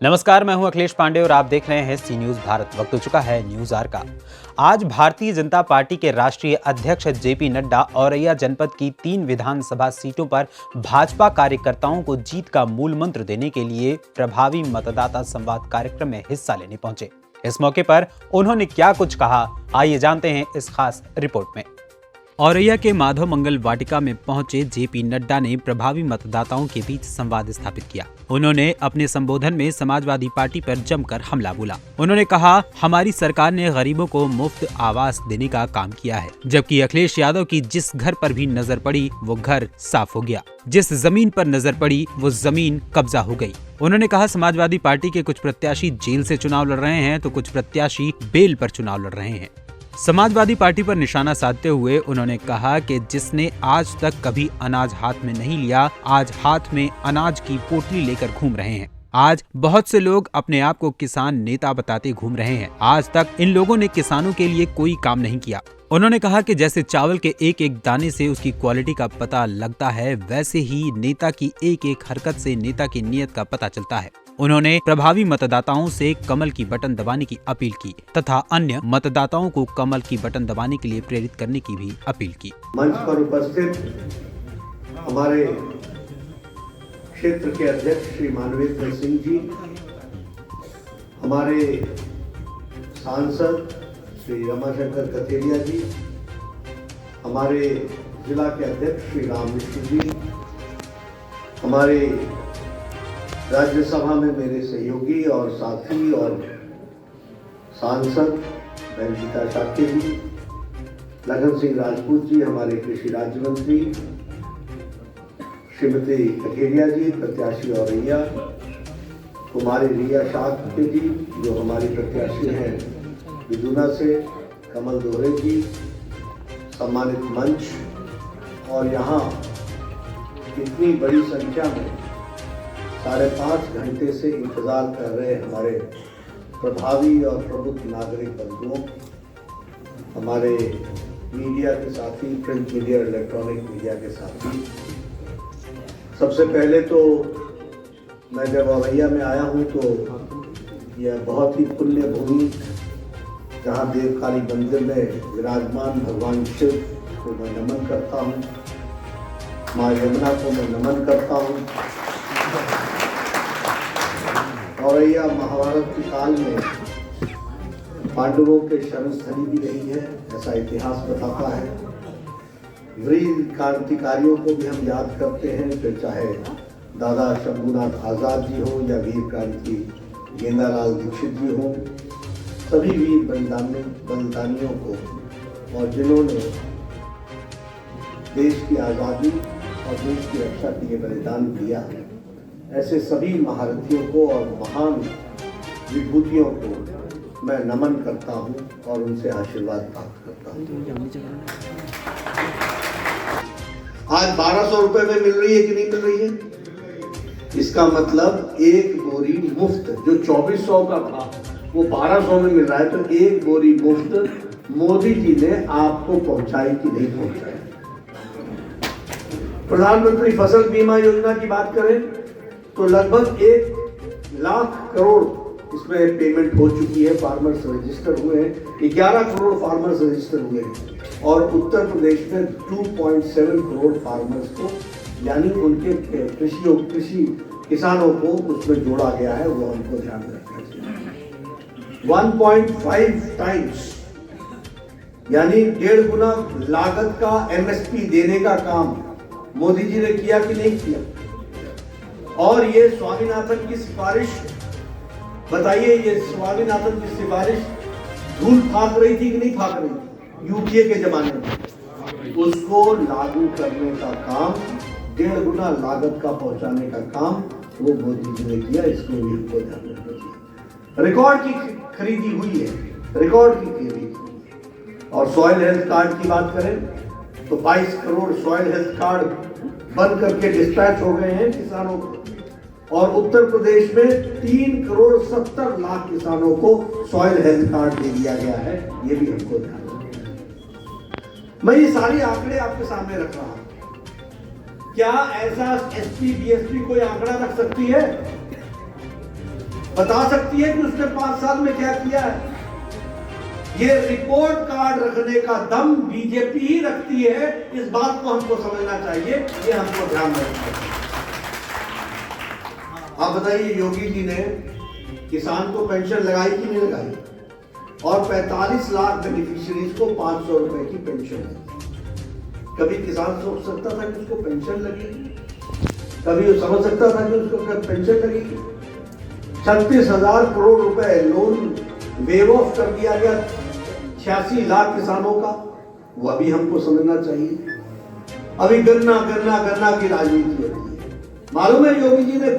नमस्कार, मैं हूं अखिलेश पांडे और आप देख रहे हैं सी न्यूज भारत। वक्त हो चुका है न्यूज आवर का। आज भारतीय जनता पार्टी के राष्ट्रीय अध्यक्ष जेपी नड्डा औरैया जनपद की 3 विधानसभा सीटों पर भाजपा कार्यकर्ताओं को जीत का मूल मंत्र देने के लिए प्रभावी मतदाता संवाद कार्यक्रम में हिस्सा लेने पहुंचे। इस मौके पर उन्होंने क्या कुछ कहा, आइए जानते हैं इस खास रिपोर्ट में। औरैया के माधव मंगल वाटिका में पहुंचे जेपी नड्डा ने प्रभावी मतदाताओं के बीच संवाद स्थापित किया। उन्होंने अपने संबोधन में समाजवादी पार्टी पर जमकर हमला बोला। उन्होंने कहा, हमारी सरकार ने गरीबों को मुफ्त आवास देने का काम किया है, जबकि अखिलेश यादव की जिस घर पर भी नजर पड़ी वो घर साफ हो गया, जिस जमीन पर नजर पड़ी वो जमीन कब्जा हो गई। उन्होंने कहा, समाजवादी पार्टी के कुछ प्रत्याशी जेल से चुनाव लड़ रहे हैं तो कुछ प्रत्याशी बेल पर चुनाव लड़ रहे हैं। समाजवादी पार्टी पर निशाना साधते हुए उन्होंने कहा कि जिसने आज तक कभी अनाज हाथ में नहीं लिया, आज हाथ में अनाज की पोटली लेकर घूम रहे हैं। आज बहुत से लोग अपने आप को किसान नेता बताते घूम रहे हैं। आज तक इन लोगों ने किसानों के लिए कोई काम नहीं किया। उन्होंने कहा कि जैसे चावल के एक एक दाने से उसकी क्वालिटी का पता लगता है, वैसे ही नेता की एक एक हरकत से नेता की नीयत का पता चलता है। उन्होंने प्रभावी मतदाताओं से कमल की बटन दबाने की अपील की तथा अन्य मतदाताओं को कमल की बटन दबाने के लिए प्रेरित करने की भी अपील की। मंच पर उपस्थित हमारे क्षेत्र के अध्यक्ष श्री मानवेंद्र सिंह जी, हमारे सांसद श्री रमाशंकर कथेरिया जी, हमारे जिला के अध्यक्ष श्री राम विष्णु जी, हमारे राज्यसभा में मेरे सहयोगी और साथी और सांसद रंजीता शाक्य जी, लखन सिंह राजपूत जी, हमारे कृषि राज्य मंत्री श्रीमती कथेरिया जी, प्रत्याशी औरैया, कुमारी रिया शाक्य जी जो हमारी प्रत्याशी हैं विदुना से, कमल दोहरे जी, सम्मानित मंच और यहाँ इतनी बड़ी संख्या में 5.5 घंटे से इंतजार कर रहे हमारे प्रभावी और प्रबुद्ध नागरिक बंधुओं, हमारे मीडिया के साथी, प्रिंट मीडिया, इलेक्ट्रॉनिक मीडिया के साथी, सबसे पहले तो मैं जब औरैया में आया हूँ तो यह बहुत ही पुण्य भूमि, जहाँ देवकाली मंदिर में विराजमान भगवान शिव को मैं नमन करता हूँ, माँ यमुना को मैं नमन करता हूँ। औरैया महाभारत के काल में पांडवों के शरण स्थली भी रही है, ऐसा इतिहास बताता है। वीर क्रांतिकारियों को भी हम याद करते हैं, फिर चाहे दादा शंभूनाथ आजाद जी हो या वीर क्रांति गेंदालाल दीक्षित जी हो, सभी वीर बलिदानियों को और जिन्होंने देश की आज़ादी और देश की रक्षा के लिए बलिदान दिया, ऐसे सभी महारथियों को और महान विभूतियों को मैं नमन करता हूं और उनसे आशीर्वाद प्राप्त करता हूं। आज 1200 रुपए में मिल रही है कि नहीं मिल रही है? इसका मतलब एक बोरी मुफ्त, जो 2400 का था वो 1200 में मिल रहा है, तो एक बोरी मुफ्त मोदी जी ने आपको पहुंचाई कि नहीं पहुंचाई? प्रधानमंत्री फसल बीमा योजना की बात करें तो लगभग 1 लाख करोड़ इसमें पेमेंट हो चुकी है। फार्मर्स रजिस्टर हुए हैं, 11 करोड़ फार्मर्स रजिस्टर हुए हैं और उत्तर प्रदेश में 2.7 करोड़ फार्मर्स को, यानी उनके कृषि किसानों को उसमें जोड़ा गया है, वो हमको ध्यान रखना चाहिए। 1.5 टाइम्स यानी 1.5 गुना लागत का MSP देने का काम मोदी जी ने किया कि नहीं किया? और ये स्वामीनाथन की सिफारिश, बताइए, ये स्वामीनाथन की सिफारिश धूल फाक रही थी कि नहीं फाक रही थी यूपीए के जमाने में? उसको लागू करने का काम, 1.5 गुना लागत का पहुंचाने का काम वो मोदी जी ने किया। इसको भी हमको ध्यान रखना चाहिए। रिकॉर्ड की खरीदी हुई है, रिकॉर्ड की खरीदी। और सॉइल हेल्थ कार्ड की बात करें तो 22 करोड़ सॉइल हेल्थ कार्ड बन करके डिस्पैच हो गए हैं किसानों को, और उत्तर प्रदेश में 3 करोड़ 70 लाख किसानों को सॉइल हेल्थ कार्ड दे दिया गया है। ये भी हमको ध्यान रखना है। मैं ये सारे आंकड़े आपके सामने रख रहा हूं। क्या ऐसा एसपी बीएसपी कोई आंकड़ा रख सकती है? बता सकती है कि उसने 5 साल में क्या किया है? ये रिपोर्ट कार्ड रखने का दम बीजेपी ही रखती है, इस बात को हमको समझना चाहिए, ये हमको ध्यान रखना चाहिए। आप बताइए, योगी जी ने किसान को पेंशन लगाई कि नहीं लगाई? और 45 लाख बेनिफिशियरीज को 500 रुपए की पेंशन है। कभी किसान सोच सकता था कि उसको पेंशन लगेगी? कभी वो समझ सकता था कि उसको पेंशन लगेगी? 36,000 करोड़ रुपए लोन वेव ऑफ कर दिया गया 86 लाख किसानों का, वो अभी हमको समझना चाहिए। अभी गन्ना गन्ना गन्ना की राजनीति होती है। मालूम है योगी जी ने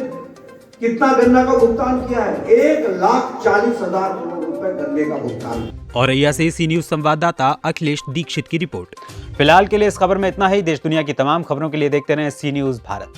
कितना गन्ना का भुगतान किया है? 1,40,000 करोड़ रुपए गन्ने का भुगतान। औरैया से सी न्यूज संवाददाता अखिलेश दीक्षित की रिपोर्ट। फिलहाल के लिए इस खबर में इतना ही। देश दुनिया की तमाम खबरों के लिए देखते रहें सी न्यूज भारत।